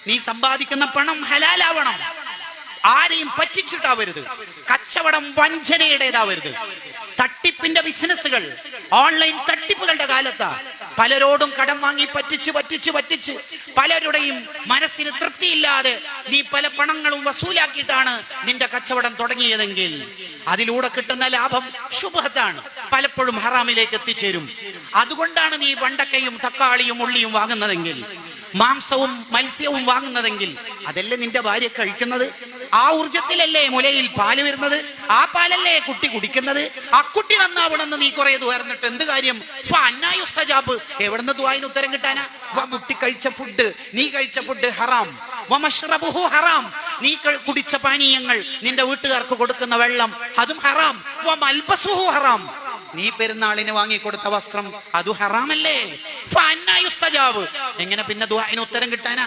നീ സമ്പാദിക്കുന്ന പണം ഹലാലാവണം. ആരെയും പറ്റിച്ചിട്ടാവരുത്. കച്ചവടം വഞ്ചനയുടേതാവരുത്. തട്ടിപ്പിന്റെ ബിസിനസ്സുകൾ, ഓൺലൈൻ തട്ടിപ്പുകളുടെ കാലത്താ പലരോടും കടം വാങ്ങി പറ്റിച്ച് പലരുടെയും മനസ്സിന് തൃപ്തിയില്ലാതെ നീ പല പണങ്ങളും വസൂലാക്കിയിട്ടാണ് നിന്റെ കച്ചവടം തുടങ്ങിയതെങ്കിൽ അതിലൂടെ കിട്ടുന്ന ലാഭം ശുഭത്താണ്, പലപ്പോഴും ഹറാമിലേക്ക് എത്തിച്ചേരും. അതുകൊണ്ടാണ് നീ വെണ്ടക്കയും തക്കാളിയും ഉള്ളിയും വാങ്ങുന്നതെങ്കിൽ, മാംസവും മത്സ്യവും വാങ്ങുന്നതെങ്കിൽ, അതല്ലേ നിന്റെ ഭാര്യ കഴിക്കുന്നത്? ആ ഊർജത്തിലല്ലേ മുലയിൽ പാല് വരുന്നത്? ആ പാലല്ലേ കുട്ടി കുടിക്കുന്നത്? ആ കുട്ടി നന്നാവണമെന്ന് നീ കുറെ ദുആർന്നിട്ട് എന്ത് കാര്യം? എവിടുന്ന് ദുആയിന് ഉത്തരം കിട്ടാനാ? കുട്ടി കഴിച്ച ഫുഡ്, നീ കഴിച്ച ഫുഡ് ഹറാം. വമശ്റബുഹു ഹറാം, നീ കുടിച്ച പാനീയങ്ങൾ, നിന്റെ വീട്ടുകാർക്ക് കൊടുക്കുന്ന വെള്ളം, അതും ഹറാം. വമൽബസുഹു ഹറാം, നീ പെരുന്നാളിന് വാങ്ങിക്കൊടുത്ത വസ്ത്രം അത് ഹറാമല്ലേ? എങ്ങനെ പിന്നെ ദുആഇന് ഉത്തരം കിട്ടാനാ?